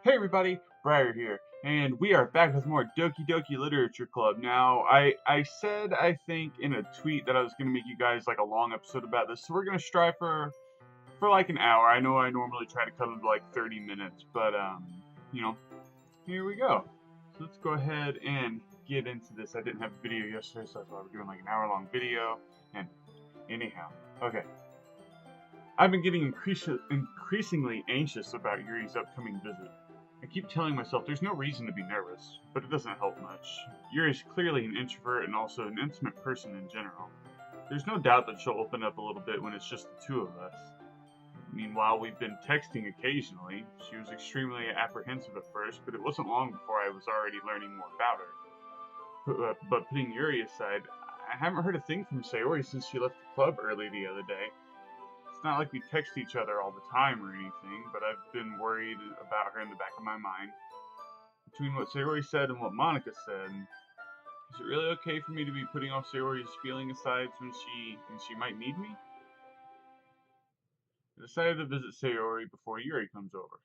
Hey everybody, Briar here, and we are back with more Doki Doki Literature Club. Now, I said, I think, in a tweet that I was going to make you guys like a long episode about this, so we're going to strive for like an hour. I know I normally try to cut it to like 30 minutes, but, you know, here we go. So let's go ahead and get into this. I didn't have a video yesterday, so that's why we're doing like an hour-long video, and anyhow, okay. I've been getting increasingly anxious about Yuri's upcoming visit. I keep telling myself there's no reason to be nervous, but it doesn't help much. Yuri's clearly an introvert and also an intimate person in general. There's no doubt that she'll open up a little bit when it's just the two of us. Meanwhile, we've been texting occasionally. She was extremely apprehensive at first, but it wasn't long before I was already learning more about her. But putting Yuri aside, I haven't heard a thing from Sayori since she left the club early the other day. It's not like we text each other all the time or anything, but I've been worried about her in the back of my mind. Between what Sayori said and what Monica said, is it really okay for me to be putting off Sayori's feeling asides when she might need me? I decided to visit Sayori before Yuri comes over.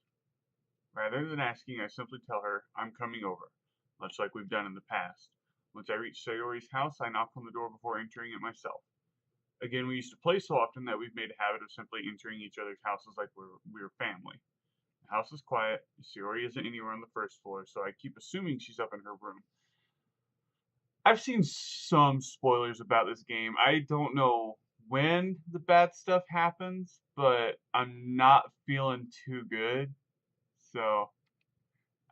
Rather than asking, I simply tell her I'm coming over, much like we've done in the past. Once I reach Sayori's house, I knock on the door before entering it myself. Again, we used to play so often that we've made a habit of simply entering each other's houses like we're family. The house is quiet. Sayori isn't anywhere on the first floor, so I keep assuming she's up in her room. I've seen some spoilers about this game. I don't know when the bad stuff happens, but I'm not feeling too good. So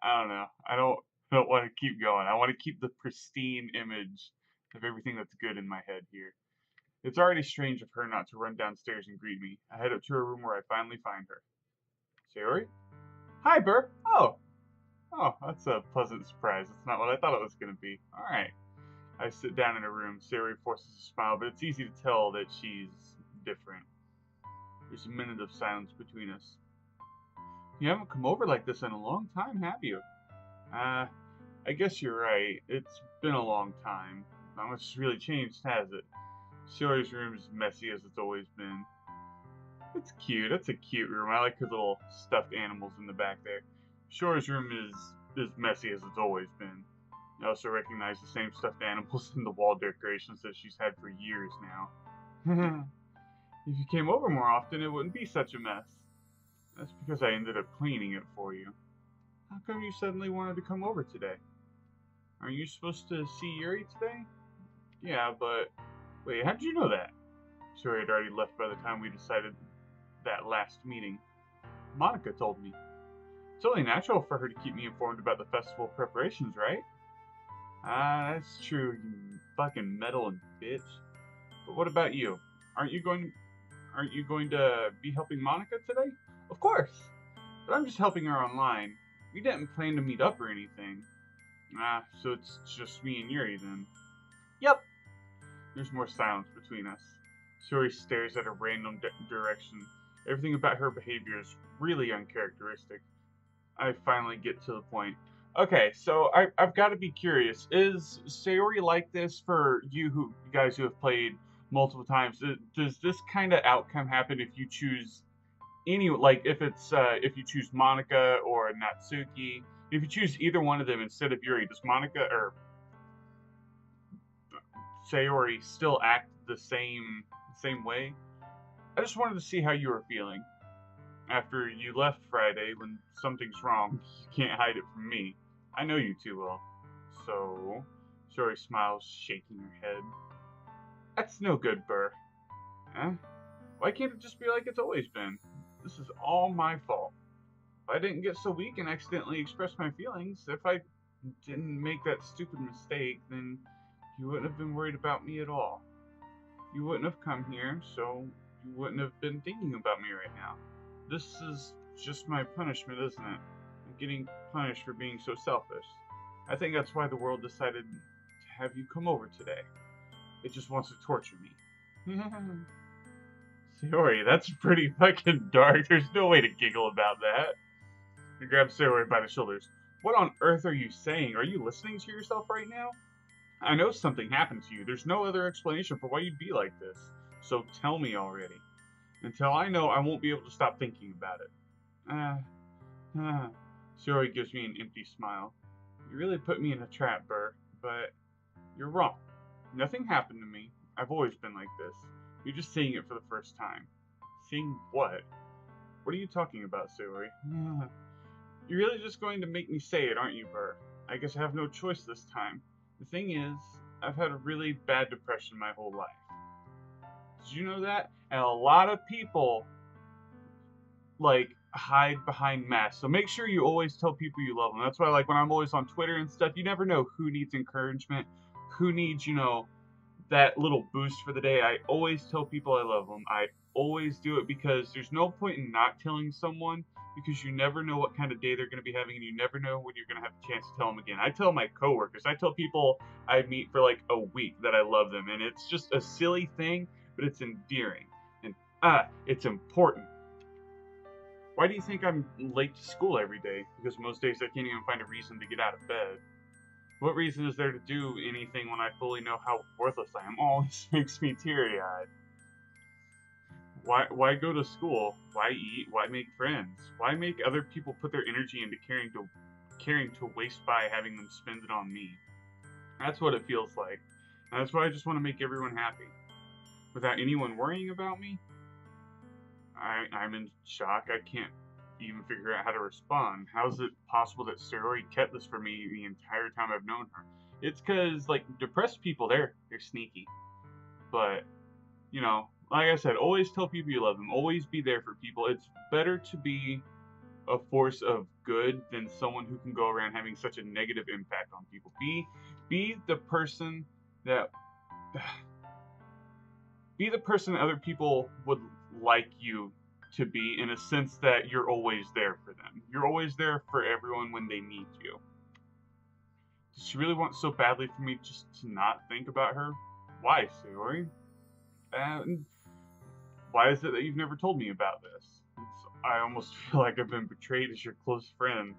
I don't know. I don't want to keep going. I want to keep the pristine image of everything that's good in my head here. It's already strange of her not to run downstairs and greet me. I head up to her room where I finally find her. Sayori? Hi, Burr. Oh, that's a pleasant surprise. It's not what I thought it was going to be. All right. I sit down in her room. Sayori forces a smile, but it's easy to tell that she's different. There's a minute of silence between us. You haven't come over like this in a long time, have you? I guess you're right. It's been a long time. Not much has really changed, has it? Sayori's room is as messy as it's always been. It's cute. That's a cute room. I like his little stuffed animals in the back there. Shore's room is as messy as it's always been. I also recognize the same stuffed animals in the wall decorations that she's had for years now. If you came over more often, it wouldn't be such a mess. That's because I ended up cleaning it for you. How come you suddenly wanted to come over today? Aren't you supposed to see Yuri today? Yeah, but wait, how did you know that? Sayori had already left by the time we decided that last meeting. Monica told me. It's only natural for her to keep me informed about the festival preparations, right? That's true, you fucking meddling bitch. But what about you? Aren't you going to be helping Monica today? Of course. But I'm just helping her online. We didn't plan to meet up or anything. So it's just me and Yuri then. Yep. There's more silence between us. Sayori stares at a random direction. Everything about her behavior is really uncharacteristic. I finally get to the point. Okay, so I've got to be curious. Is Sayori like this for you guys who have played multiple times? Does this kind of outcome happen if you choose like if you choose Monica or Natsuki? If you choose either one of them instead of Yuri, does Monica or Sayori still act the same way? I just wanted to see how you were feeling after you left Friday. When something's wrong, you can't hide it from me. I know you too well. So, Sayori smiles, shaking her head. That's no good, Burr. Huh? Why can't it just be like it's always been? This is all my fault. If I didn't get so weak and accidentally express my feelings, if I didn't make that stupid mistake, then you wouldn't have been worried about me at all. You wouldn't have come here, so you wouldn't have been thinking about me right now. This is just my punishment, isn't it? I'm getting punished for being so selfish. I think that's why the world decided to have you come over today. It just wants to torture me. Sayori, that's pretty fucking dark. There's no way to giggle about that. He grabs Sayori by the shoulders. What on earth are you saying? Are you listening to yourself right now? I know something happened to you. There's no other explanation for why you'd be like this. So tell me already. Until I know, I won't be able to stop thinking about it. Sayori gives me an empty smile. You really put me in a trap, Burr, but you're wrong. Nothing happened to me. I've always been like this. You're just seeing it for the first time. Seeing what? What are you talking about, Sayori? You're really just going to make me say it, aren't you, Burr? I guess I have no choice this time. The thing is, I've had a really bad depression my whole life. Did you know that? And a lot of people like hide behind masks. So make sure you always tell people you love them. That's why, like, when I'm always on Twitter and stuff, you never know who needs encouragement, who needs, that little boost for the day. I always tell people I love them. I always do it because there's no point in not telling someone, because you never know what kind of day they're going to be having, and you never know when you're going to have a chance to tell them again. I tell my coworkers, I tell people I meet for like a week that I love them, and it's just a silly thing, but it's endearing, and it's important. Why do you think I'm late to school every day? Because most days I can't even find a reason to get out of bed. What reason is there to do anything when I fully know how worthless I am? Oh, this makes me teary-eyed. Why go to school? Why eat? Why make friends? Why make other people put their energy into caring to waste by having them spend it on me? That's what it feels like. And that's why I just want to make everyone happy. Without anyone worrying about me? I'm in shock. I can't even figure out how to respond. How is it possible that Sayori kept this from me the entire time I've known her? It's because, like, depressed people, they're sneaky. But, like I said, always tell people you love them. Always be there for people. It's better to be a force of good than someone who can go around having such a negative impact on people. Be the person that other people would like you to be, in a sense that you're always there for them. You're always there for everyone when they need you. Does she really want so badly for me just to not think about her? Why, Sayori? And why is it that you've never told me about this? I almost feel like I've been betrayed as your close friend.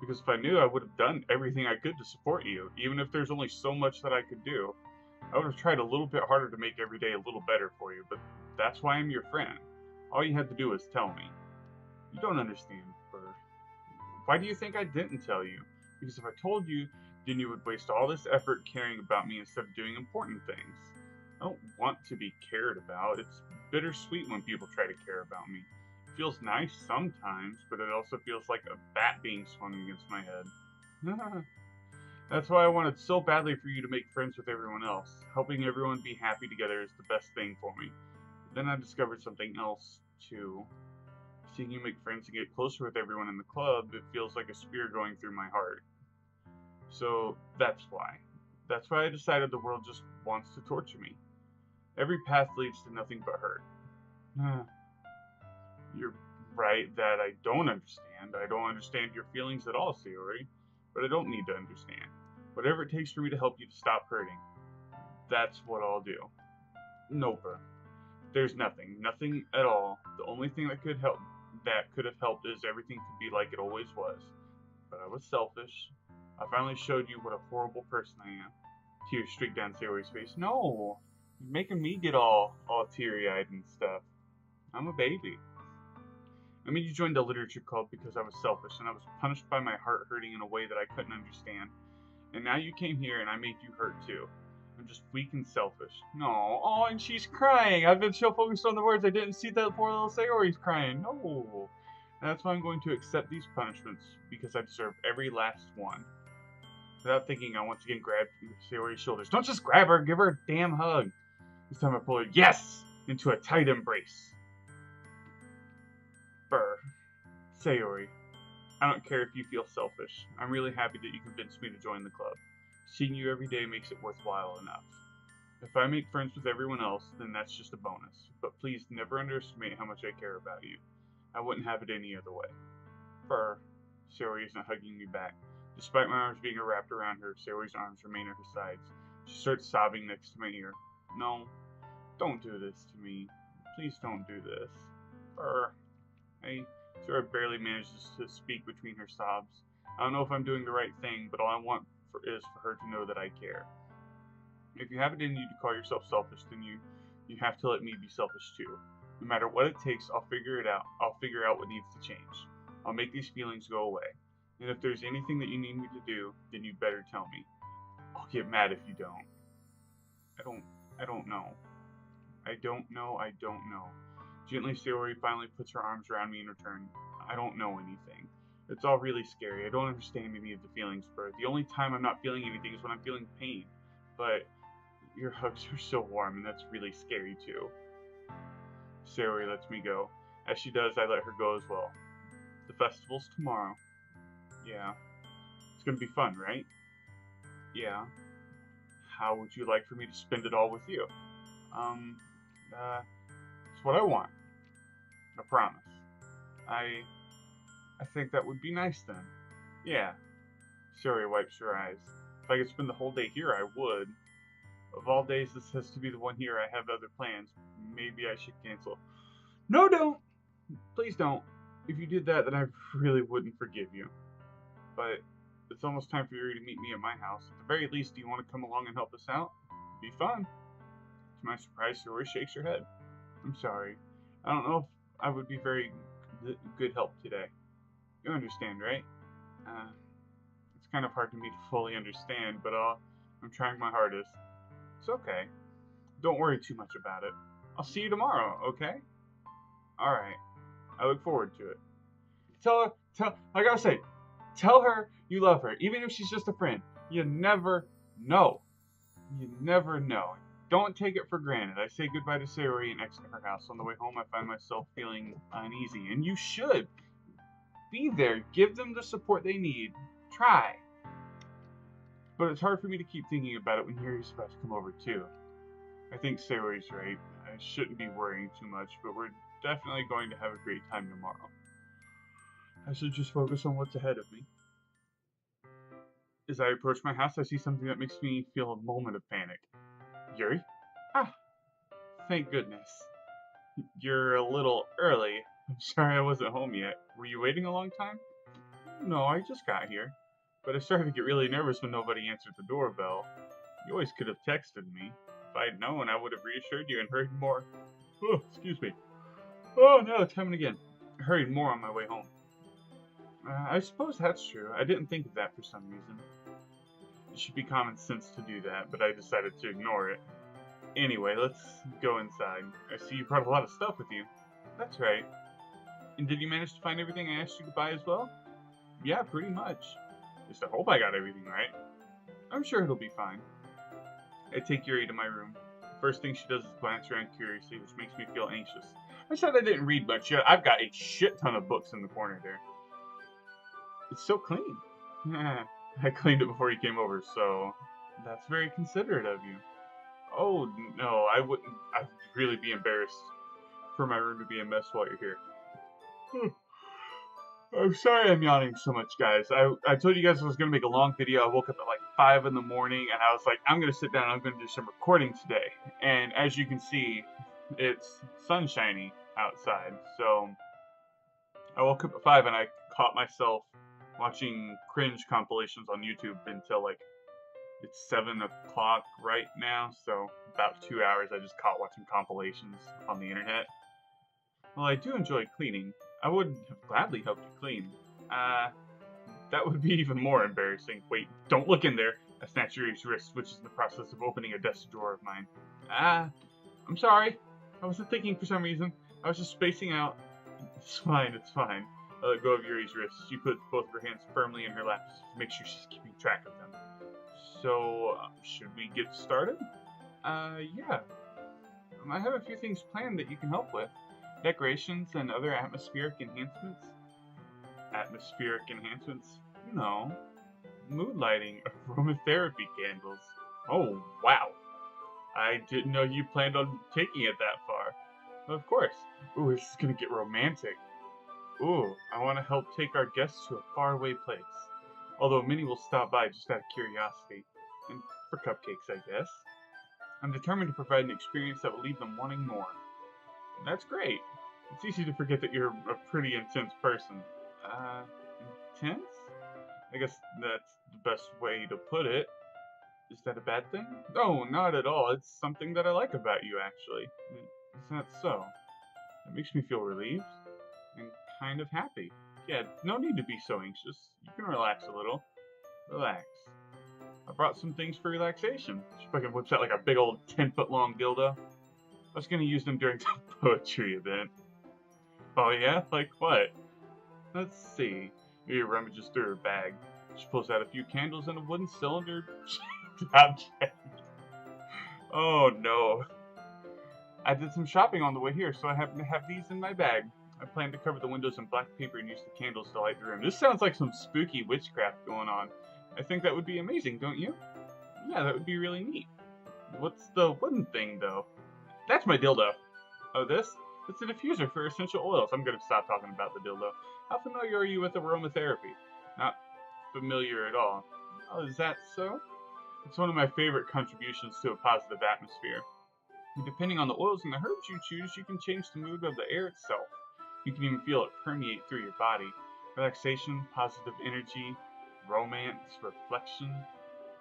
Because if I knew, I would have done everything I could to support you, even if there's only so much that I could do. I would have tried a little bit harder to make every day a little better for you, but that's why I'm your friend. All you had to do was tell me. You don't understand, Burr. Why do you think I didn't tell you? Because if I told you, then you would waste all this effort caring about me instead of doing important things. I don't want to be cared about. It's bittersweet when people try to care about me. It feels nice sometimes, but it also feels like a bat being swung against my head. That's why I wanted so badly for you to make friends with everyone else. Helping everyone be happy together is the best thing for me. Then I discovered something else, too. Seeing you make friends and get closer with everyone in the club, it feels like a spear going through my heart. So that's why. That's why I decided the world just wants to torture me. Every path leads to nothing but hurt. You're right that I don't understand. I don't understand your feelings at all, Sayori. But I don't need to understand. Whatever it takes for me to help you to stop hurting, that's what I'll do. Nope. There's nothing at all. The only thing that could have helped is everything could be like it always was. But I was selfish. I finally showed you what a horrible person I am. Tears streaked down Sayori's face. No, you're making me get all teary-eyed and stuff. I'm a baby. I made you join the literature club because I was selfish, and I was punished by my heart hurting in a way that I couldn't understand. And now you came here and I made you hurt too. I'm just weak and selfish. No. Oh, and she's crying. I've been so focused on the words I didn't see that poor little Sayori's crying. No. And that's why I'm going to accept these punishments, because I deserve every last one. Without thinking, I once again grabbed Sayori's shoulders. Don't just grab her, give her a damn hug. This time I pull her, yes, into a tight embrace. Burr. Sayori. I don't care if you feel selfish. I'm really happy that you convinced me to join the club. Seeing you every day makes it worthwhile enough. If I make friends with everyone else, then that's just a bonus. But please never underestimate how much I care about you. I wouldn't have it any other way. Burr. Sayori isn't hugging me back. Despite my arms being wrapped around her, Sayori's arms remain at her sides. She starts sobbing next to my ear. No, don't do this to me. Please don't do this. Burr. Sayori barely manages to speak between her sobs. I don't know if I'm doing the right thing, but all I want is for her to know that I care. If you have it in you to call yourself selfish, then you have to let me be selfish too. No matter what it takes, I'll figure it out. I'll figure out what needs to change. I'll make these feelings go away. And if there's anything that you need me to do, then you better tell me. I'll get mad if you don't. I don't know. I don't know. Gently, Sayori finally puts her arms around me in return. I don't know anything. It's all really scary. I don't understand any of the feelings, Bert. The only time I'm not feeling anything is when I'm feeling pain. But your hugs are so warm, and that's really scary, too. Sayori lets me go. As she does, I let her go as well. The festival's tomorrow. Yeah. It's gonna be fun, right? Yeah. How would you like for me to spend it all with you? It's what I want. I promise. I think that would be nice then. Yeah. Sayori wipes her eyes. If I could spend the whole day here, I would. Of all days, this has to be the one here. I have other plans. Maybe I should cancel. No, don't! Please don't. If you did that, then I really wouldn't forgive you. But it's almost time for you to meet me at my house. At the very least, do you want to come along and help us out? It'd be fun. To my surprise, Sayori shakes her head. I'm sorry. I don't know if I would be very good help today. You understand, right? It's kind of hard for me to fully understand, but I'm trying my hardest. It's okay. Don't worry too much about it. I'll see you tomorrow, okay? Alright. I look forward to it. I gotta say, tell her you love her, even if she's just a friend. You never know. You never know. Don't take it for granted. I say goodbye to Sayori and exit her house. On the way home, I find myself feeling uneasy, and you should. Be there. Give them the support they need. Try. But it's hard for me to keep thinking about it when Yuri's about to come over, too. I think Sayori's right. I shouldn't be worrying too much, but we're definitely going to have a great time tomorrow. I should just focus on what's ahead of me. As I approach my house, I see something that makes me feel a moment of panic. Yuri? Ah, thank goodness. You're a little early. I'm sorry I wasn't home yet. Were you waiting a long time? No, I just got here. But I started to get really nervous when nobody answered the doorbell. You always could have texted me. If I'd known, I would have reassured you and hurried more. Oh, excuse me. Oh, no, it's coming again. I hurried more on my way home. I suppose that's true. I didn't think of that for some reason. It should be common sense to do that, but I decided to ignore it. Anyway, let's go inside. I see you brought a lot of stuff with you. That's right. And did you manage to find everything I asked you to buy as well? Yeah, pretty much. At least I hope I got everything right. I'm sure it'll be fine. I take Yuri to my room. The first thing she does is glance around curiously, which makes me feel anxious. I said I didn't read much yet. I've got a shit ton of books in the corner there. It's so clean. I cleaned it before you came over, so that's very considerate of you. Oh, no, I wouldn't. I'd really be embarrassed for my room to be a mess while you're here. I'm sorry I'm yawning so much, guys. I told you guys I was going to make a long video. I woke up at like 5 in the morning, and I was like, I'm going to sit down and I'm going to do some recording today. And as you can see, it's sunshiny outside. So I woke up at 5, and I caught myself watching cringe compilations on YouTube until like it's 7 o'clock right now. So about 2 hours I just caught watching compilations on the internet. Well, I do enjoy cleaning. I would have gladly helped you clean. That would be even more embarrassing. Wait, don't look in there. I snatch Yuri's wrist, which is in the process of opening a desk drawer of mine. I'm sorry. I wasn't thinking for some reason. I was just spacing out. It's fine, it's fine. I let go of Yuri's wrist. She puts both of her hands firmly in her lap to make sure she's keeping track of them. So, should we get started? Yeah. I have a few things planned that you can help with. Decorations and other atmospheric enhancements. Atmospheric enhancements? You know, mood lighting, aromatherapy candles. Oh, wow. I didn't know you planned on taking it that far. Of course. Ooh, this is gonna get romantic. Ooh, I want to help take our guests to a faraway place. Although many will stop by just out of curiosity. And for cupcakes, I guess. I'm determined to provide an experience that will leave them wanting more. That's great. It's easy to forget that you're a pretty intense person. Intense? I guess that's the best way to put it. Is that a bad thing? No, not at all. It's something that I like about you, actually. Is that so? It makes me feel relieved and kind of happy. Yeah, no need to be so anxious. You can relax a little. Relax. I brought some things for relaxation. She fucking whips out like a big old 10-foot long dildo. I was gonna use them during the poetry event. Oh yeah? Like what? Let's see. Yuri rummages through her bag. She pulls out a few candles and a wooden cylinder object. Oh no. I did some shopping on the way here, so I happen to have these in my bag. I plan to cover the windows in black paper and use the candles to light the room. This sounds like some spooky witchcraft going on. I think that would be amazing, don't you? Yeah, that would be really neat. What's the wooden thing, though? That's my dildo. Oh, this? It's a diffuser for essential oils. I'm gonna stop talking about the dildo. How familiar are you with aromatherapy? Not familiar at all. Oh, is that so? It's one of my favorite contributions to a positive atmosphere. Depending on the oils and the herbs you choose, you can change the mood of the air itself. You can even feel it permeate through your body. Relaxation, positive energy, romance, reflection.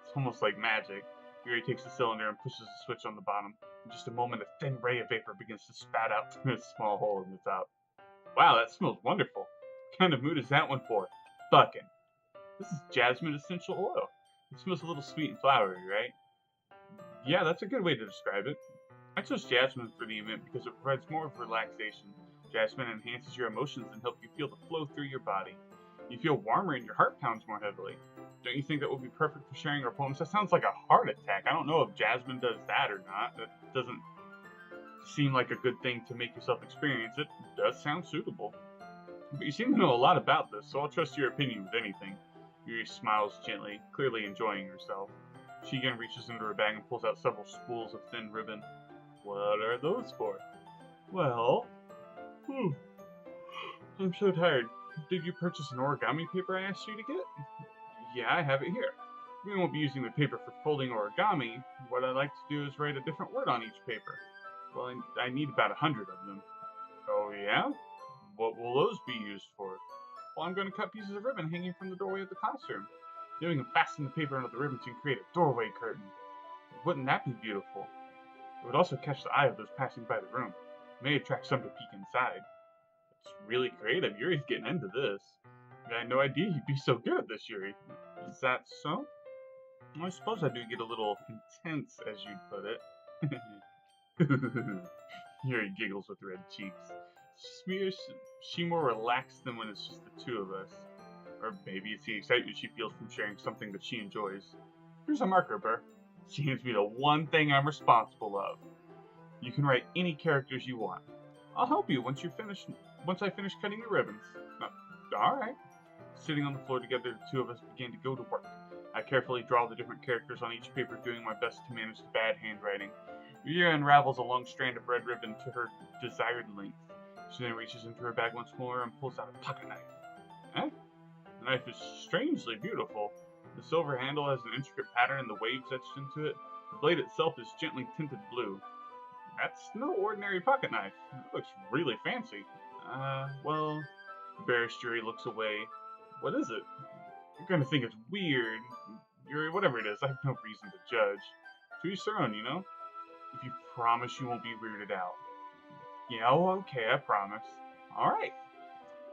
It's almost like magic. Yuri takes the cylinder and pushes the switch on the bottom. In just a moment, a thin ray of vapor begins to spat out through a small hole in the top. Wow, that smells wonderful. What kind of mood is that one for? Fucking. This is jasmine essential oil. It smells a little sweet and flowery, right? Yeah, that's a good way to describe it. I chose jasmine for the event because it provides more of relaxation. Jasmine enhances your emotions and helps you feel the flow through your body. You feel warmer and your heart pounds more heavily. Don't you think that would be perfect for sharing our poems? That sounds like a heart attack. I don't know if jasmine does that or not. That doesn't seem like a good thing to make yourself experience. It does sound suitable. But you seem to know a lot about this, so I'll trust your opinion with anything. Yuri smiles gently, clearly enjoying herself. She again reaches into her bag and pulls out several spools of thin ribbon. What are those for? Well, I'm so tired. Did you purchase an origami paper I asked you to get? Yeah, I have it here. We won't be using the paper for folding origami. What I'd like to do is write a different word on each paper. Well, I need about 100 of them. Oh yeah? What will those be used for? Well, I'm going to cut pieces of ribbon hanging from the doorway of the classroom. Then we can fasten the paper onto the ribbons and create a doorway curtain. Wouldn't that be beautiful? It would also catch the eye of those passing by the room. It may attract some to peek inside. It's really creative. Yuri's getting into this. I had no idea you'd be so good at this, Yuri. Is that so? Well, I suppose I do get a little intense, as you'd put it. Yuri giggles with red cheeks. She more relaxed than when it's just the two of us. Or maybe it's the excitement she feels from sharing something that she enjoys. Here's a marker, Burr. She hands me the one thing I'm responsible of. You can write any characters you want. I'll help you once I finish cutting the ribbons. Alright. Sitting on the floor together, the two of us began to go to work. I carefully draw the different characters on each paper, doing my best to manage the bad handwriting. Yuri unravels a long strand of red ribbon to her desired length. She then reaches into her bag once more and pulls out a pocket knife. Eh? The knife is strangely beautiful. The silver handle has an intricate pattern and the waves etched into it. The blade itself is gently tinted blue. That's no ordinary pocket knife. It looks really fancy. Well... Embarrassed, Yuri looks away. What is it? You're gonna think it's weird. Yuri, whatever it is, I have no reason to judge. To each their own, you know? If you promise you won't be weirded out. Yeah, okay, I promise. Alright.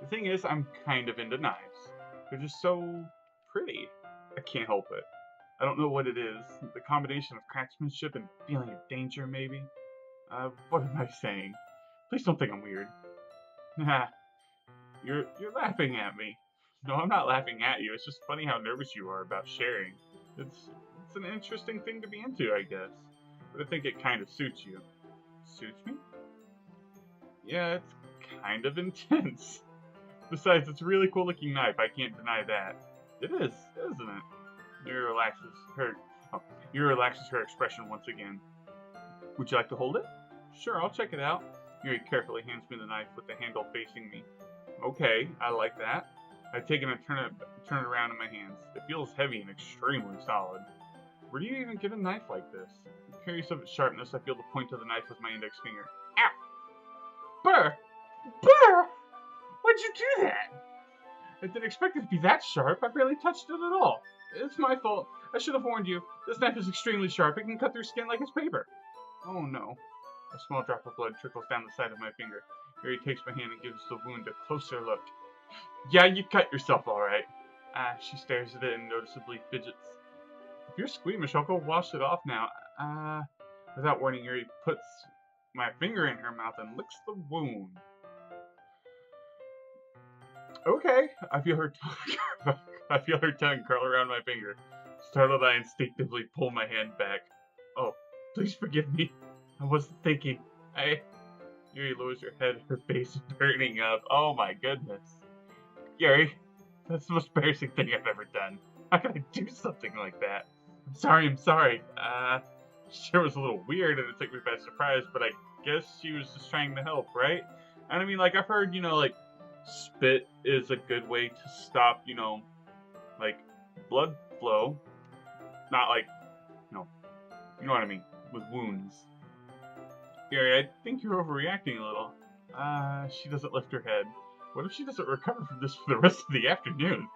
The thing is, I'm kind of into knives. They're just so pretty. I can't help it. I don't know what it is. The combination of craftsmanship and feeling of danger, maybe? What am I saying? Please don't think I'm weird. Nah. You're laughing at me. No, I'm not laughing at you. It's just funny how nervous you are about sharing. It's an interesting thing to be into, I guess. But I think it kind of suits you. Suits me? Yeah, it's kind of intense. Besides, it's a really cool looking knife. I can't deny that. It is, isn't it? Yuri relaxes her expression once again. Would you like to hold it? Sure, I'll check it out. Yuri carefully hands me the knife with the handle facing me. Okay, I like that. I take it and turn it around in my hands. It feels heavy and extremely solid. Where do you even get a knife like this? Curious of its sharpness, I feel the point of the knife with my index finger. Ow! Burr! Burr! Why'd you do that? I didn't expect it to be that sharp. I barely touched it at all. It's my fault. I should have warned you. This knife is extremely sharp. It can cut through skin like it's paper. Oh no. A small drop of blood trickles down the side of my finger. Yuri takes my hand and gives the wound a closer look. Yeah, you cut yourself alright. She stares at it and noticeably fidgets. If you're squeamish, I'll go wash it off now. Without warning, Yuri puts my finger in her mouth and licks the wound. Okay, I feel her tongue curl around my finger. Startled, I instinctively pull my hand back. Oh, please forgive me. I wasn't thinking. Yuri lowers her head, her face burning up. Oh my goodness. Yuri, that's the most embarrassing thing I've ever done. How can I do something like that? I'm sorry. Sure was a little weird and it took me by surprise, but I guess she was just trying to help, right? And I mean, like, I've heard, like, spit is a good way to stop, like, blood flow. Not like, you know what I mean, with wounds. Gary, I think you're overreacting a little. She doesn't lift her head. What if she doesn't recover from this for the rest of the afternoon?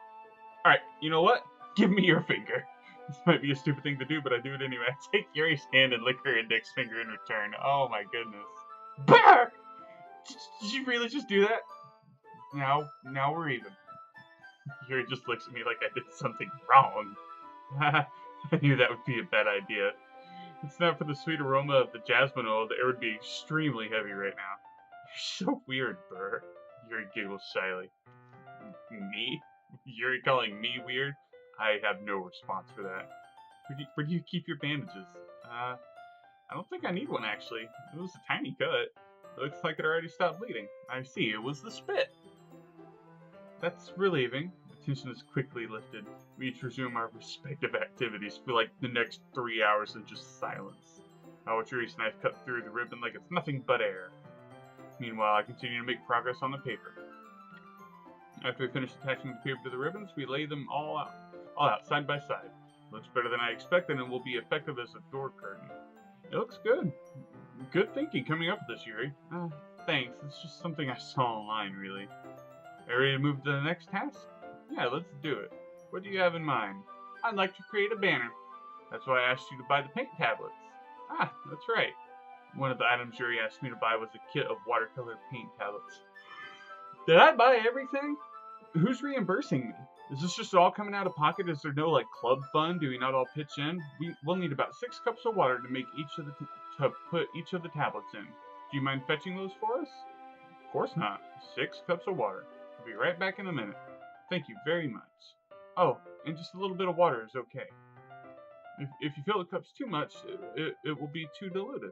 Alright, you know what? Give me your finger. This might be a stupid thing to do, but I do it anyway. I take Yuri's hand and lick her index finger in return. Oh my goodness. Bah! Did you really just do that? Now we're even. Yuri just looks at me like I did something wrong. I knew that would be a bad idea. It's not for the sweet aroma of the jasmine oil, the air would be extremely heavy right now. You're so weird, Burr. Yuri giggles shyly. Me? Yuri calling me weird? I have no response for that. Where do you keep your bandages? I don't think I need one, actually. It was a tiny cut. It looks like it already stopped bleeding. I see, it was the spit. That's relieving. The tension is quickly lifted. We each resume our respective activities for like the next 3 hours of just silence. I watch Yuri's knife cut through the ribbon like it's nothing but air. Meanwhile, I continue to make progress on the paper. After we finish attaching the paper to the ribbons, we lay them all out side by side. It looks better than I expected and will be effective as a door curtain. It looks good. Good thinking coming up with this, Yuri. Thanks. It's just something I saw online, really. Are you ready to move to the next task? Yeah, let's do it. What do you have in mind? I'd like to create a banner. That's why I asked you to buy the paint tablets. That's right. One of the items Yuri asked me to buy was a kit of watercolor paint tablets. Did I buy everything? Who's reimbursing me? Is this just all coming out of pocket? Is there no like club fund? Do we not all pitch in? We'll need about 6 cups of water to make to put each of the tablets in. Do you mind fetching those for us? Of course not. 6 cups of water. I'll be right back in a minute. Thank you very much. Oh, and just a little bit of water is okay. If you fill the cups too much, it will be too diluted.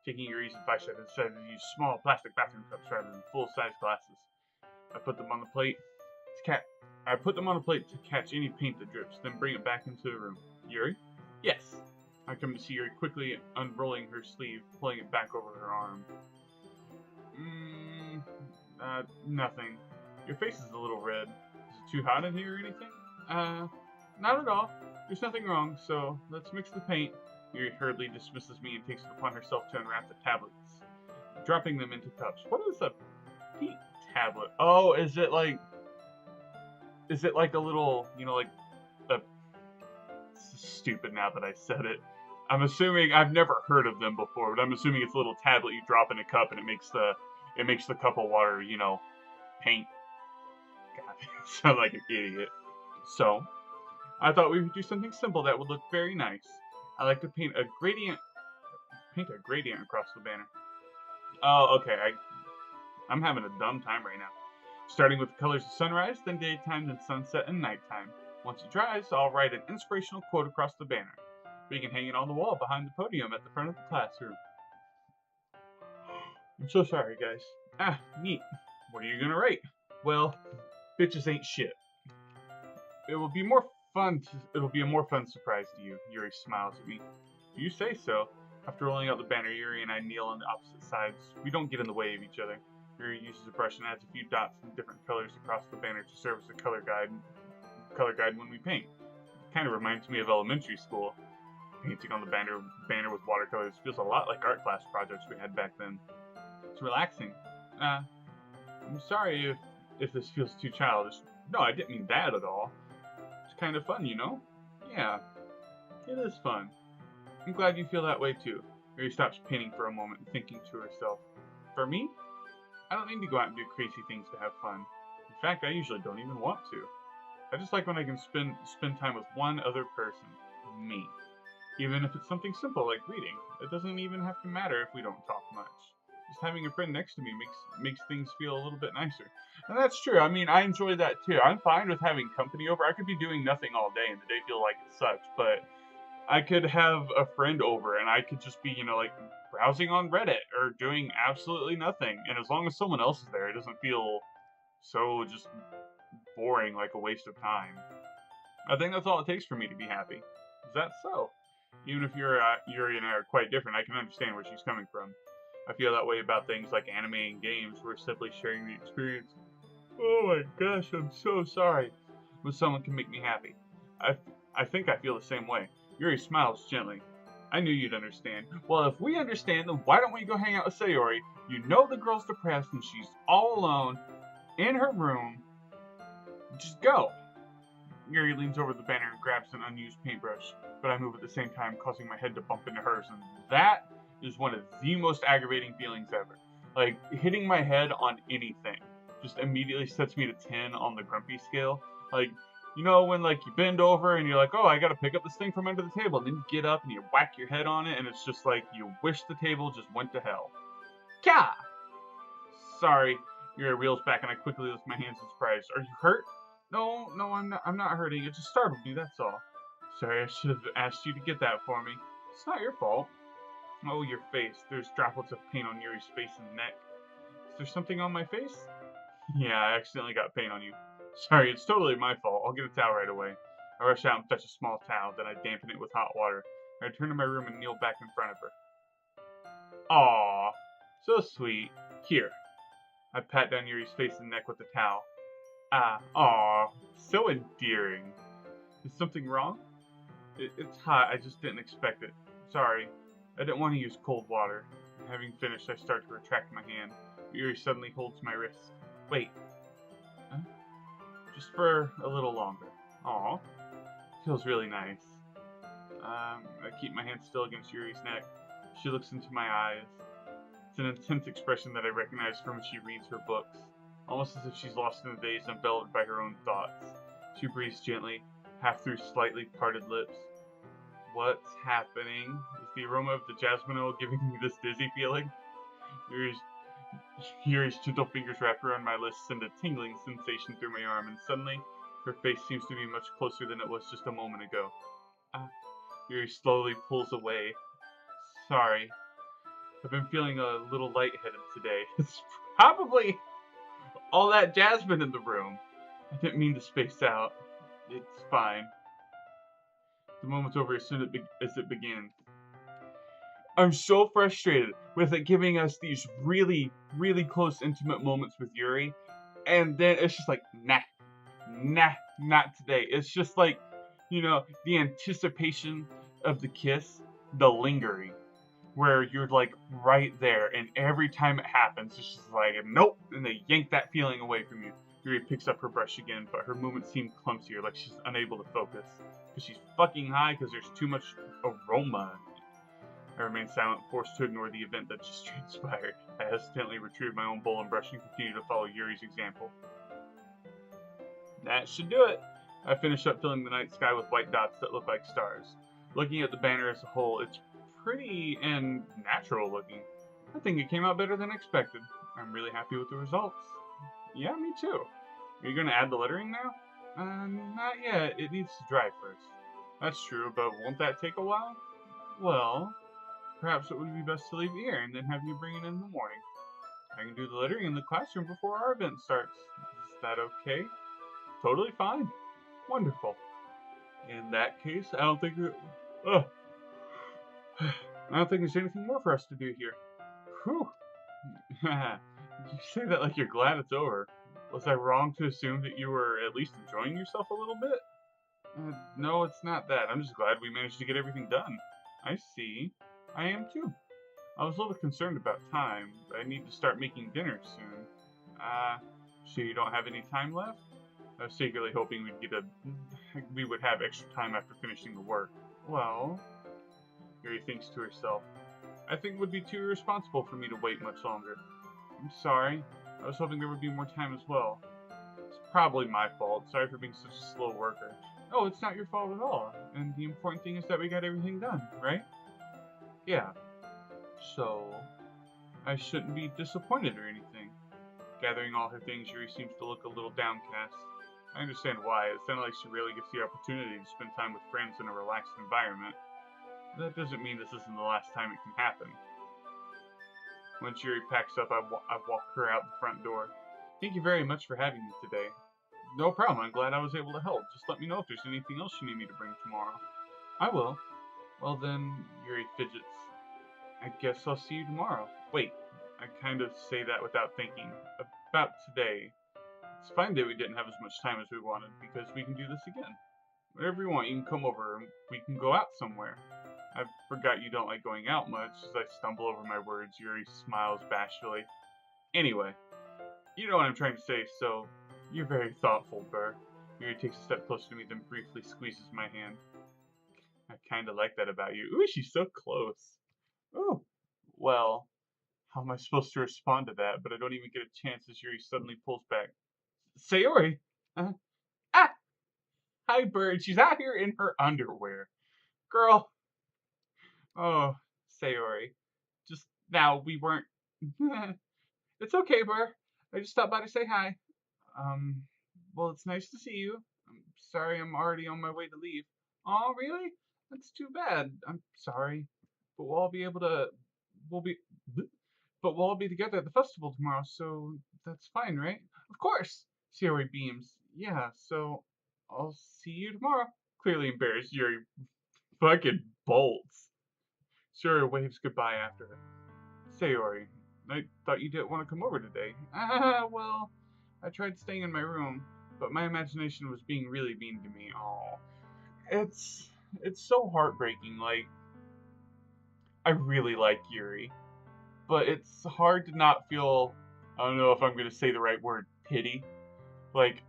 Taking Yuri's advice, I decided to use small plastic bathroom cups rather than full-size glasses. I put them on the plate to catch any paint that drips, then bring it back into the room. Yuri? Yes. I come to see Yuri quickly unrolling her sleeve, pulling it back over her arm. Nothing. Your face is a little red. Is it too hot in here or anything? Not at all. There's nothing wrong, so let's mix the paint. Yuri hurriedly dismisses me and takes it upon herself to unwrap the tablets, dropping them into cups. What is a paint tablet? Oh, is it like a little, like a... It's stupid now that I said it. I'm assuming, I've never heard of them before, but I'm assuming it's a little tablet you drop in a cup and it makes the cup of water, paint. God, I sound like an idiot. So, I thought we would do something simple that would look very nice. I like to paint a gradient across the banner. Oh, okay. I'm having a dumb time right now. Starting with the colors of sunrise, then daytime, then sunset, and nighttime. Once it dries, I'll write an inspirational quote across the banner. We can hang it on the wall behind the podium at the front of the classroom. I'm so sorry, guys. Neat. What are you gonna write? Well, bitches ain't shit. It'll be a more fun surprise to you. Yuri smiles at me. You say so. After rolling out the banner, Yuri and I kneel on the opposite sides. We don't get in the way of each other. Yuri uses a brush and adds a few dots in different colors across the banner to serve as a color guide when we paint. It kind of reminds me of elementary school. Painting on the banner with watercolors feels a lot like art class projects we had back then. It's relaxing. I'm sorry if this feels too childish. No, I didn't mean that at all. It's kind of fun, Yeah, it is fun. I'm glad you feel that way too. Mary stops painting for a moment, thinking to herself. For me? I don't need to go out and do crazy things to have fun. In fact, I usually don't even want to. I just like when I can spend time with one other person. Me. Even if it's something simple like reading. It doesn't even have to matter if we don't talk much. Just having a friend next to me makes things feel a little bit nicer. And that's true. I mean, I enjoy that too. I'm fine with having company over. I could be doing nothing all day and the day feel like it sucks, but I could have a friend over and I could just be, like browsing on Reddit or doing absolutely nothing. And as long as someone else is there, it doesn't feel so just boring, like a waste of time. I think that's all it takes for me to be happy. Is that so? Even if Yuri and I are quite different, I can understand where she's coming from. I feel that way about things like anime and games. We're simply sharing the experience. Oh my gosh, I'm so sorry. When someone can make me happy. I think I feel the same way. Yuri smiles gently. I knew you'd understand. Well, if we understand, then why don't we go hang out with Sayori? You know the girl's depressed and she's all alone in her room. Just go. Yuri leans over the banner and grabs an unused paintbrush, but I move at the same time, causing my head to bump into hers, and that is one of the most aggravating feelings ever. Like, hitting my head on anything just immediately sets me to 10 on the grumpy scale. Like, when like you bend over and you're like, oh, I gotta pick up this thing from under the table, and then you get up and you whack your head on it, and it's just like you wish the table just went to hell. Kah! Sorry. Yuri reels back and I quickly lift my hands in surprise. Are you hurt? No, I'm not hurting. It just startled me, that's all. Sorry, I should have asked you to get that for me. It's not your fault. Oh, your face. There's droplets of paint on Yuri's face and neck. Is there something on my face? Yeah, I accidentally got paint on you. Sorry, it's totally my fault. I'll get a towel right away. I rush out and fetch a small towel, then I dampen it with hot water. I return to my room and kneel back in front of her. Aww, so sweet. Here. I pat down Yuri's face and neck with the towel. Aw, so endearing. Is something wrong? It's hot, I just didn't expect it. Sorry, I didn't want to use cold water. Having finished, I start to retract my hand. Yuri suddenly holds my wrist. Wait. Huh? Just for a little longer. Aw, feels really nice. I keep my hand still against Yuri's neck. She looks into my eyes. It's an intense expression that I recognize from when she reads her books. Almost as if she's lost in a daze, enveloped by her own thoughts. She breathes gently, half through slightly parted lips. What's happening? Is the aroma of the jasmine oil giving me this dizzy feeling? Yuri's gentle fingers wrap around my wrist send a tingling sensation through my arm, and suddenly, her face seems to be much closer than it was just a moment ago. Yuri slowly pulls away. Sorry. I've been feeling a little lightheaded today. It's probably all that jasmine in the room. I didn't mean to space out. It's fine. The moment's over as soon as it begins. I'm so frustrated with it giving us these really, really close, intimate moments with Yuri, and then it's just like, nah, not today. It's just like, the anticipation of the kiss, the lingering, where you're like right there, and every time it happens, it's just like, nope, and they yank that feeling away from you. Yuri picks up her brush again, but her movements seem clumsier, like she's unable to focus. Because she's fucking high because there's too much aroma. I remain silent, forced to ignore the event that just transpired. I hesitantly retrieve my own bowl and brush and continue to follow Yuri's example. That should do it. I finish up filling the night sky with white dots that look like stars. Looking at the banner as a whole, it's pretty and natural looking. I think it came out better than expected. I'm really happy with the results. Yeah, me too. Are you going to add the lettering now? Not yet. It needs to dry first. That's true, but won't that take a while? Well, perhaps it would be best to leave it here and then have you bring it in the morning. I can do the lettering in the classroom before our event starts. Is that okay? Totally fine. Wonderful. In that case, I don't think there's anything more for us to do here. Whew. You say that like you're glad it's over. Was I wrong to assume that you were at least enjoying yourself a little bit? No, it's not that. I'm just glad we managed to get everything done. I see. I am too. I was a little concerned about time. I need to start making dinner soon. So you don't have any time left? I was secretly hoping we would have extra time after finishing the work. Well, Yuri thinks to herself, I think it would be too irresponsible for me to wait much longer. I'm sorry. I was hoping there would be more time as well. It's probably my fault. Sorry for being such a slow worker. Oh, it's not your fault at all. And the important thing is that we got everything done, right? Yeah. So, I shouldn't be disappointed or anything. Gathering all her things, Yuri seems to look a little downcast. I understand why. It sounds like she rarely gets the opportunity to spend time with friends in a relaxed environment. That doesn't mean this isn't the last time it can happen. Once Yuri packs up, I walk her out the front door. Thank you very much for having me today. No problem, I'm glad I was able to help. Just let me know if there's anything else you need me to bring tomorrow. I will. Well then, Yuri fidgets. I guess I'll see you tomorrow. Wait, I kind of say that without thinking. About today. It's fine that we didn't have as much time as we wanted, because we can do this again. Whenever you want, you can come over and we can go out somewhere. I forgot you don't like going out much. As I stumble over my words, Yuri smiles bashfully. Anyway, you know what I'm trying to say, so you're very thoughtful, Burr. Yuri takes a step closer to me, then briefly squeezes my hand. I kinda like that about you. Ooh, she's so close. Ooh. Well, how am I supposed to respond to that? But I don't even get a chance as Yuri suddenly pulls back. Sayori! Uh, ah! Hi, Bird. She's out here in her underwear. Girl. Oh, Sayori. Just now, we weren't. It's okay, Burr. I just stopped by to say hi. Um, well, it's nice to see you. I'm sorry I'm already on my way to leave. Oh, really? That's too bad. I'm sorry. But we'll be, but we'll all be together at the festival tomorrow, so that's fine, right? Of course! Sayori beams. Yeah, so I'll see you tomorrow. Clearly embarrassed, Yuri fucking bolts. Sayori waves goodbye after her. Sayori, I thought you didn't want to come over today. Ah, well, I tried staying in my room, but my imagination was being really mean to me. Oh, it's so heartbreaking. Like, I really like Yuri, but it's hard to not feel. I don't know if I'm gonna say the right word. Pity. Like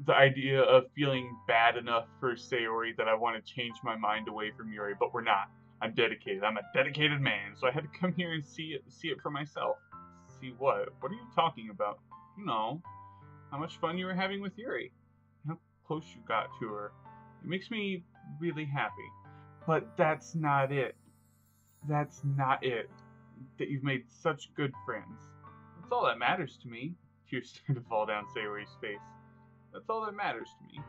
the idea of feeling bad enough for Sayori that I want to change my mind away from Yuri, but we're not. I'm dedicated. I'm a dedicated man, so I had to come here and see it for myself. See what? What are you talking about? You know, how much fun you were having with Yuri. How close you got to her. It makes me really happy. But that's not it. That's not it. That you've made such good friends. That's all that matters to me. Tears start to fall down Sayori's face. That's all that matters to me.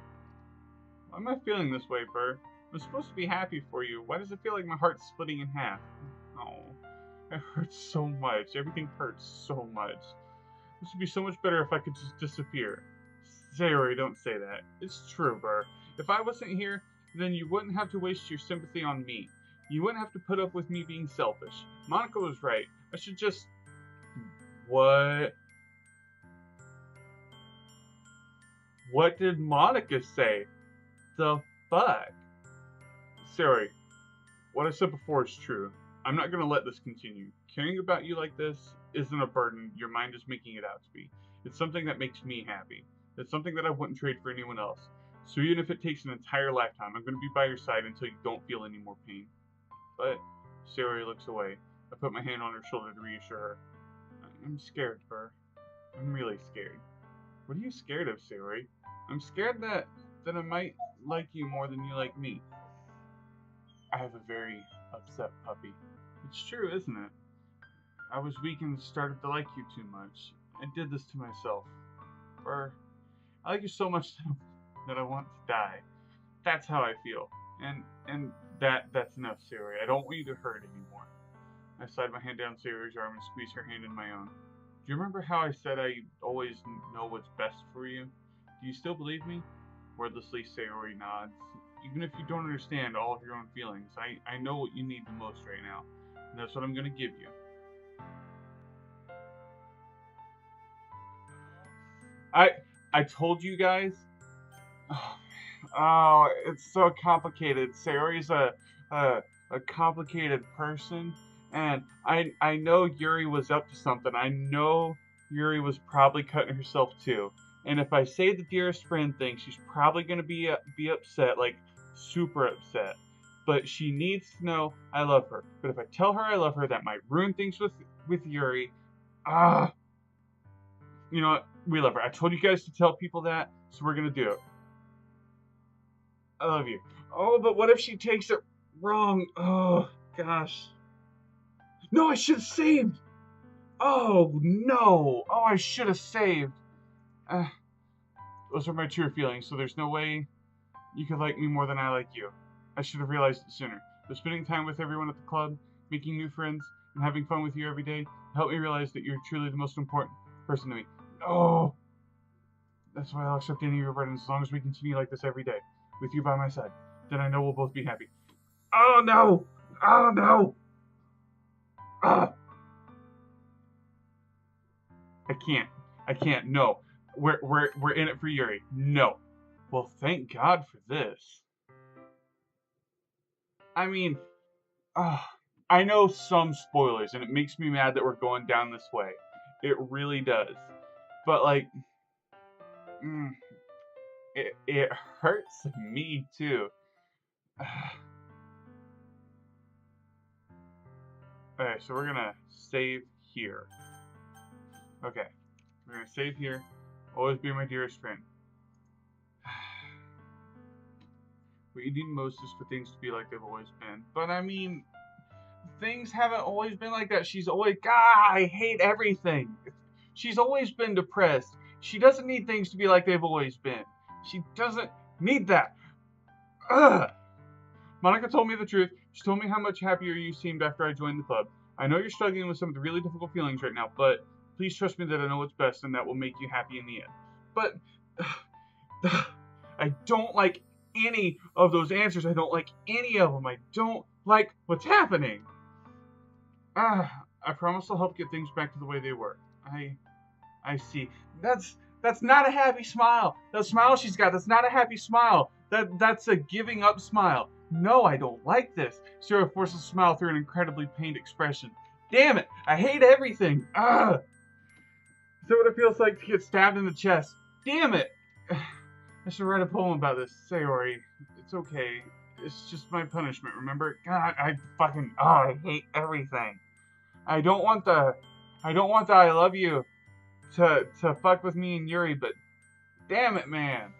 Why am I feeling this way, Burr? I'm supposed to be happy for you. Why does it feel like my heart's splitting in half? Oh, it hurts so much. Everything hurts so much. This would be so much better if I could just disappear. Sayori, don't say that. It's true, Burr. If I wasn't here, then you wouldn't have to waste your sympathy on me. You wouldn't have to put up with me being selfish. Monica was right. I should just... What? What did Monica say? The fuck? Sayori, what I said before is true. I'm not gonna let this continue. Caring about you like this isn't a burden your mind is making it out to be. It's something that makes me happy. It's something that I wouldn't trade for anyone else. So even if it takes an entire lifetime, I'm gonna be by your side until you don't feel any more pain. But Sayori looks away. I put my hand on her shoulder to reassure her. I'm scared, Burr. I'm really scared. What are you scared of, Sayori? I'm scared that I might like you more than you like me. I have a very upset puppy. It's true, isn't it? I was weak and started to like you too much. I did this to myself. Burr, I like you so much that I want to die. That's how I feel. And that's enough, Sayori. I don't want you to hurt anymore. I slide my hand down Sayori's arm and squeeze her hand in my own. Do you remember how I said I always know what's best for you? Do you still believe me? Wordlessly, Sayori nods. Even if you don't understand all of your own feelings, I know what you need the most right now. And that's what I'm gonna give you. I told you guys. Oh, it's so complicated. Sayori's a complicated person, and I know Yuri was up to something. I know Yuri was probably cutting herself too. And if I say the dearest friend thing, she's probably gonna be upset, like super upset. But she needs to know I love her. But if I tell her I love her, that might ruin things with Yuri. Ah, you know what? We love her. I told you guys to tell people that, so we're gonna do it. I love you. Oh, but what if she takes it wrong? Oh, gosh. No, I should have saved. Oh, no. Oh, I should have saved. Uh, those are my true feelings, so there's no way you could like me more than I like you. I should have realized it sooner. But spending time with everyone at the club, making new friends, and having fun with you every day helped me realize that you're truly the most important person to me. Oh, that's why I'll accept any of your burdens as long as we continue like this every day, with you by my side. Then I know we'll both be happy. Oh no! Oh no! Ah! I can't. I can't. No. We're in it for Yuri. No. Well, thank God for this. I mean, uh, I know some spoilers, and it makes me mad that we're going down this way. It really does. But like, mm, it hurts me too. Okay, so we're gonna save here. Okay, we're gonna save here. Always be my dearest friend. What you need most is for things to be like they've always been. But I mean, things haven't always been like that. She's always, God, I hate everything. She's always been depressed. She doesn't need things to be like they've always been. She doesn't need that. Ugh. Monica told me the truth. She told me how much happier you seemed after I joined the club. I know you're struggling with some of the really difficult feelings right now, but please trust me that I know what's best and that will make you happy in the end. But I don't like any of those answers. I don't like any of them. I don't like what's happening. I promise I'll help get things back to the way they were. I see. That's not a happy smile. That smile she's got, that's not a happy smile. That's a giving up smile. No, I don't like this. Sarah forces a smile through an incredibly pained expression. Damn it! I hate everything. Is that what it feels like to get stabbed in the chest? Damn it! I should write a poem about this, Sayori. It's okay. It's just my punishment, remember? God, I hate everything. I don't want the I love you to fuck with me and Yuri, but damn it, man.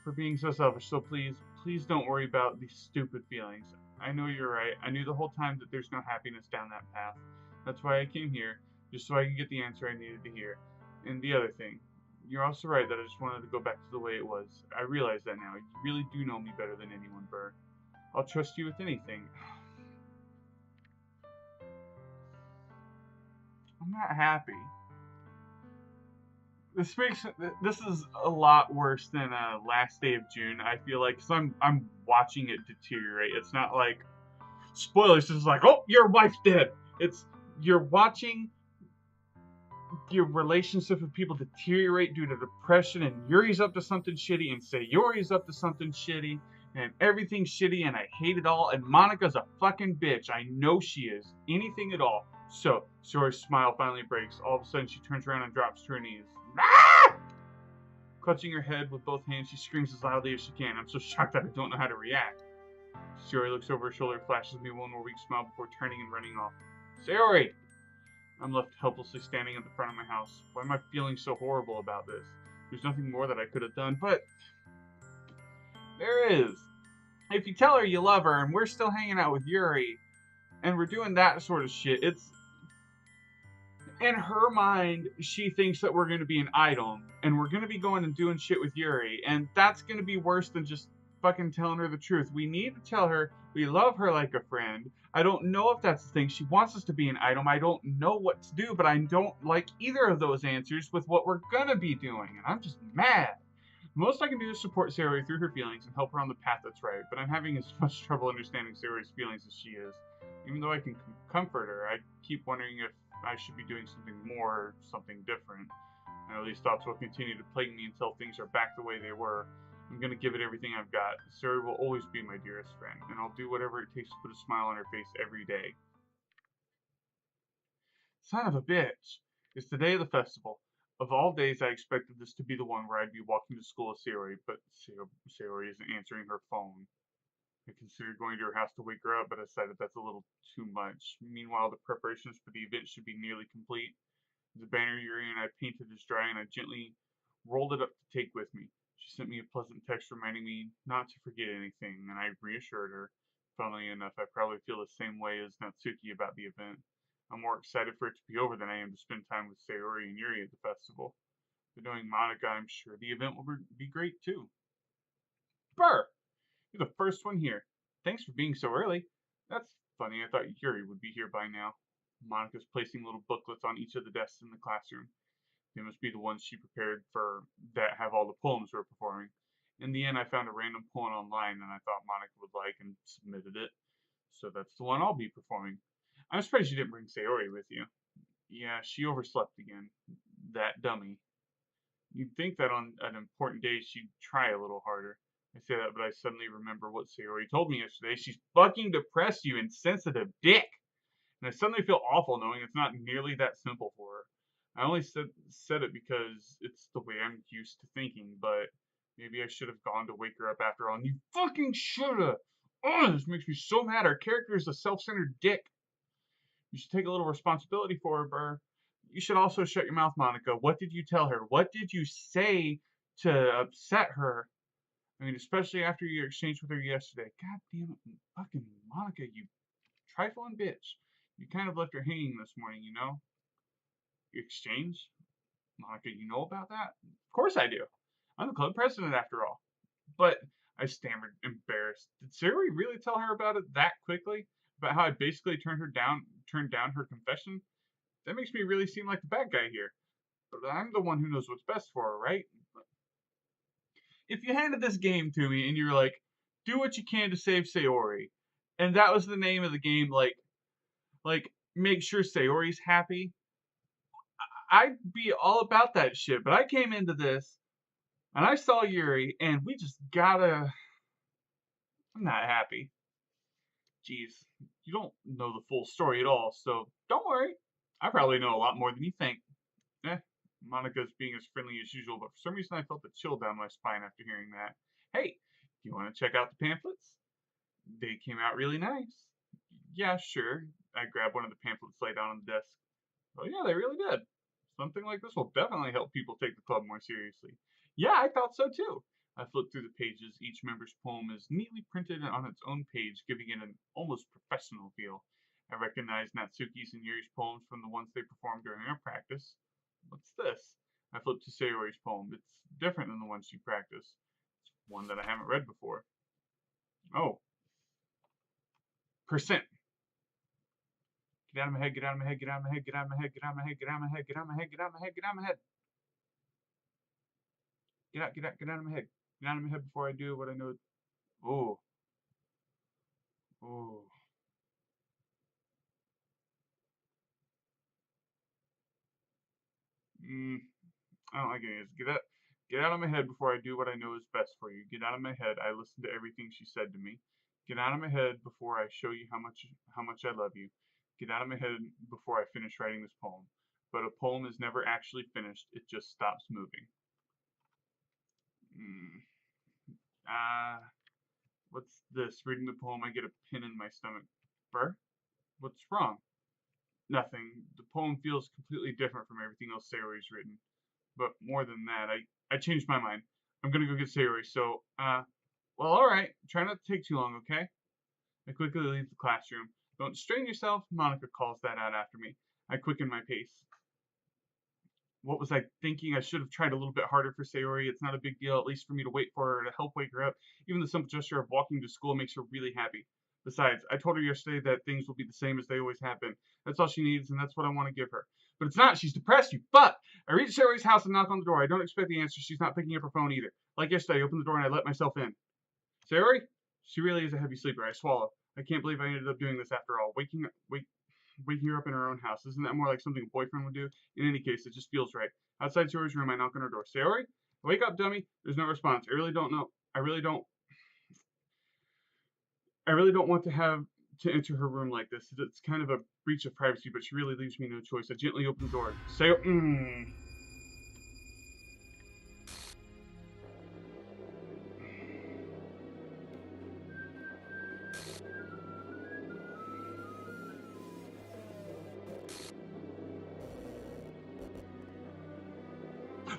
For being so selfish, so please don't worry about these stupid feelings. I know you're right. I knew the whole time that there's no happiness down that path. That's why I came here, just so I could get the answer I needed to hear. And the other thing, you're also right that I just wanted to go back to the way it was. I realize that now. You really do know me better than anyone, Burr. I'll trust you with anything. I'm not happy. This is a lot worse than last day of June. I feel like, cause I'm watching it deteriorate. It's not like spoilers. It's like, oh, your wife's dead. It's you're watching your relationship with people deteriorate due to depression, and Yuri's up to something shitty, and Sayori's up to something shitty, and everything's shitty, and I hate it all. And Monica's a fucking bitch. I know she is. Anything at all. So Sayori's smile finally breaks. All of a sudden, she turns around and drops to her knees. Ah! Clutching her head with both hands, she screams as loudly as she can. I'm so shocked that I don't know how to react. Sayori looks over her shoulder, flashes me one more weak smile before turning and running off. Sayori! I'm left helplessly standing at the front of my house. Why am I feeling so horrible about this? There's nothing more that I could have done, but there is. If you tell her you love her and we're still hanging out with Yuri and we're doing that sort of shit, it's in her mind, she thinks that we're going to be an item and we're going to be going and doing shit with Yuri, and that's going to be worse than just fucking telling her the truth. We need to tell her we love her like a friend. I don't know if that's the thing. She wants us to be an item. I don't know what to do, but I don't like either of those answers with what we're going to be doing, and I'm just mad. Most I can do is support Sayori through her feelings and help her on the path that's right, but I'm having as much trouble understanding Sayori's feelings as she is. Even though I can comfort her, I keep wondering if I should be doing something more, something different. And at least thoughts will continue to plague me until things are back the way they were. I'm going to give it everything I've got. Sayori will always be my dearest friend, and I'll do whatever it takes to put a smile on her face every day. Son of a bitch! It's the day of the festival. Of all days, I expected this to be the one where I'd be walking to school with Sayori, but Sayori isn't answering her phone. I considered going to her house to wake her up, but I decided that's a little too much. Meanwhile, the preparations for the event should be nearly complete. The banner Yuri and I painted is dry, and I gently rolled it up to take with me. She sent me a pleasant text reminding me not to forget anything, and I reassured her. Funnily enough, I probably feel the same way as Natsuki about the event. I'm more excited for it to be over than I am to spend time with Sayori and Yuri at the festival. But knowing Monica, I'm sure the event will be great too. Burr! You're the first one here. Thanks for being so early. That's funny, I thought Yuri would be here by now. Monica's placing little booklets on each of the desks in the classroom. They must be the ones she prepared for that have all the poems we're performing. In the end, I found a random poem online and I thought Monica would like and submitted it. So that's the one I'll be performing. I'm surprised you didn't bring Sayori with you. Yeah, she overslept again. That dummy. You'd think that on an important day she'd try a little harder. I say that, but I suddenly remember what Sayori told me yesterday. She's fucking depressed, you insensitive dick! And I suddenly feel awful knowing it's not nearly that simple for her. I only said it because it's the way I'm used to thinking, but maybe I should have gone to wake her up after all. And you fucking shoulda! Oh, this makes me so mad. Our character is a self-centered dick. You should take a little responsibility for her, Burr. You should also shut your mouth, Monica. What did you tell her? What did you say to upset her? I mean, especially after your exchange with her yesterday. God damn it, fucking Monica, you trifling bitch. You kind of left her hanging this morning, you know? Your exchange? Monica, you know about that? Of course I do. I'm the club president after all. But I stammered, embarrassed. Did Sayori really tell her about it that quickly? About how I basically turned down her confession? That makes me really seem like the bad guy here. But I'm the one who knows what's best for her, right? If you handed this game to me and you were like, do what you can to save Sayori, and that was the name of the game, like make sure Sayori's happy, I'd be all about that shit. But I came into this and I saw Yuri and we just gotta. I'm not happy. Jeez, you don't know the full story at all, so don't worry. I probably know a lot more than you think. Eh, Monica's being as friendly as usual, but for some reason I felt a chill down my spine after hearing that. Hey, do you want to check out the pamphlets? They came out really nice. Yeah, sure. I grabbed one of the pamphlets laid down on the desk. Oh yeah, they really did. Something like this will definitely help people take the club more seriously. Yeah, I thought so too. I flipped through the pages. Each member's poem is neatly printed on its own page, giving it an almost professional feel. I recognized Natsuki's and Yuri's poems from the ones they performed during our practice. What's this? I flipped to Sayori's poem. It's different than the ones she practiced. It's one that I haven't read before. Oh, percent. Get out of my head, get out of my head, get out of my head, get out of my head, get out of my head, get out of my head, get out of my head, get out of my head, get out of my head. Get out of my head. Get out of my head before I do what I know. Oh. Oh. I don't like any of this. Get out of my head before I do what I know is best for you. Get out of my head. I listened to everything she said to me. Get out of my head before I show you how much I love you. Get out of my head before I finish writing this poem. But a poem is never actually finished. It just stops moving. What's this? Reading the poem, I get a pin in my stomach. Burr? What's wrong? Nothing. The poem feels completely different from everything else Sayori's written. But more than that, I changed my mind. I'm gonna go get Sayori, so, well, alright. Try not to take too long, okay? I quickly leave the classroom. Don't strain yourself, Monica calls that out after me. I quicken my pace. What was I thinking? I should have tried a little bit harder for Sayori. It's not a big deal, at least for me to wait for her to help wake her up. Even the simple gesture of walking to school makes her really happy. Besides, I told her yesterday that things will be the same as they always have been. That's all she needs, and that's what I want to give her. But it's not. She's depressed, you fuck! I reach Sayori's house and knock on the door. I don't expect the answer. She's not picking up her phone either. Like yesterday, I opened the door and I let myself in. Sayori? She really is a heavy sleeper. I swallow. I can't believe I ended up doing this after all. Waking her up in her own house. Isn't that more like something a boyfriend would do? In any case, it just feels right. Outside Sayori's room, I knock on her door. Sayori? Wake up, dummy. There's no response. I really don't want to have to enter her room like this. It's kind of a breach of privacy, but she really leaves me no choice. I gently open the door.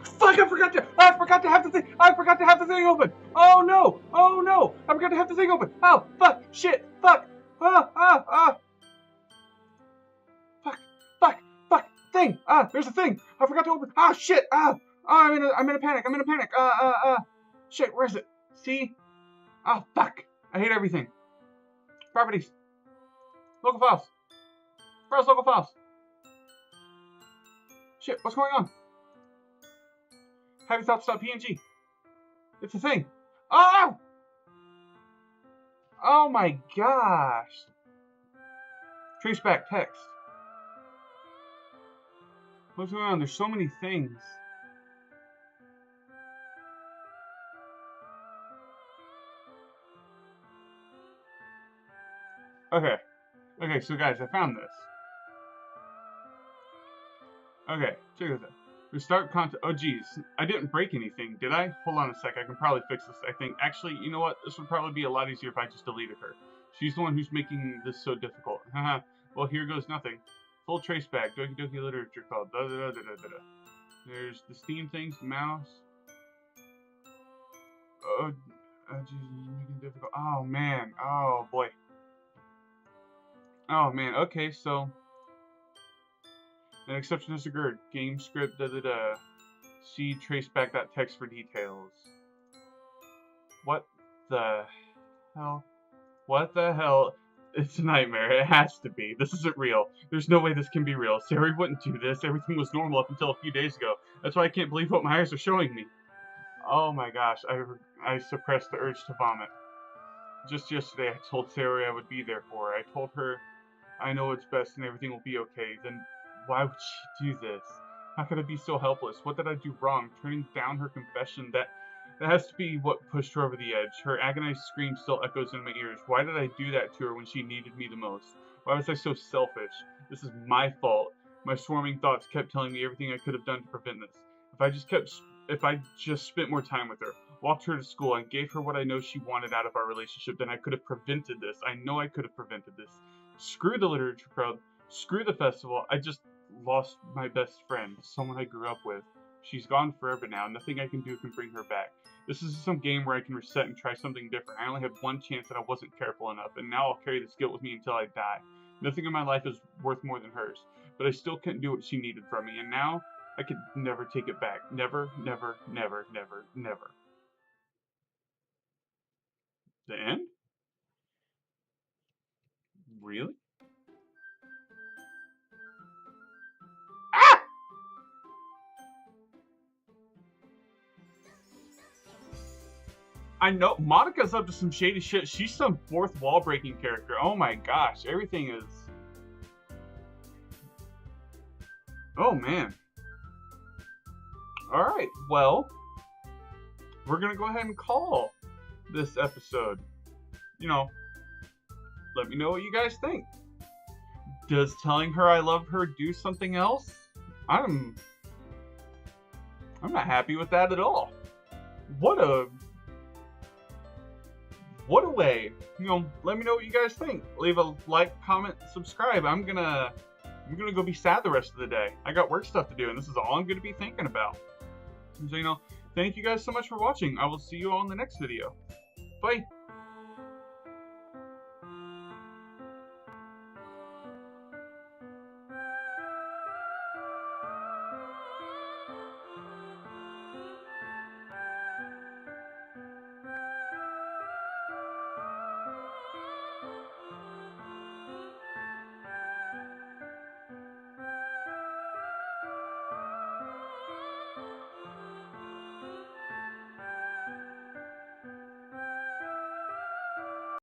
Fuck, I forgot to have the thing open. Oh no, I forgot to have the thing open. Oh, fuck, shit, fuck, fuck, thing, there's a thing. I forgot to open, shit, I'm in a panic, shit, where is it? See? Oh, fuck, I hate everything. Properties, local files, browse local files. Shit, what's going on? Happy thoughts.png. It's a thing. Oh! Oh my gosh. Traceback text. What's going on? There's so many things. Okay. Okay, so guys, I found this. Okay, check this out. Restart content. Oh, geez. I didn't break anything, did I? Hold on a sec. I can probably fix this, I think. Actually, you know what? This would probably be a lot easier if I just deleted her. She's the one who's making this so difficult. Haha. Well, here goes nothing. Full trace back. Doki Doki Literature Club. There's the Steam things, the mouse. Oh, geez. Making it difficult. Oh, man. Oh, boy. Oh, man. Okay, so... An exception has occurred. Game script, See traceback.txt for details. What the hell? What the hell? It's a nightmare. It has to be. This isn't real. There's no way this can be real. Sari wouldn't do this. Everything was normal up until a few days ago. That's why I can't believe what my eyes are showing me. Oh my gosh. I suppressed the urge to vomit. Just yesterday, I told Sari I would be there for her. I told her I know it's best and everything will be okay. Then why would she do this? How could I be so helpless? What did I do wrong? Turning down her confession, that has to be what pushed her over the edge. Her agonized scream still echoes in my ears. Why did I do that to her when she needed me the most? Why was I so selfish? This is my fault. My swarming thoughts kept telling me everything I could have done to prevent this. If I just spent more time with her, walked her to school, and gave her what I know she wanted out of our relationship, then I could have prevented this. I know I could have prevented this. Screw the literature club. Screw the festival. I just lost my best friend, someone I grew up with. She's gone forever now. Nothing I can do can bring her back. This is some game where I can reset and try something different. I only had one chance and I wasn't careful enough, and now I'll carry this guilt with me until I die. Nothing in my life is worth more than hers, but I still couldn't do what she needed from me, and now I could never take it back. Never, never, never, never, never. The end? Really? I know Monica's up to some shady shit. She's some fourth wall breaking character. Oh my gosh, everything is... Oh man. Alright, well, we're gonna go ahead and call this episode. You know, let me know what you guys think. Does telling her I love her do something else? I'm not happy with that at all. What a way. You know, let me know what you guys think. Leave a like, comment, subscribe. I'm gonna go be sad the rest of the day. I got work stuff to do, and this is all I'm gonna be thinking about. So, you know, thank you guys so much for watching. I will see you all in the next video. Bye.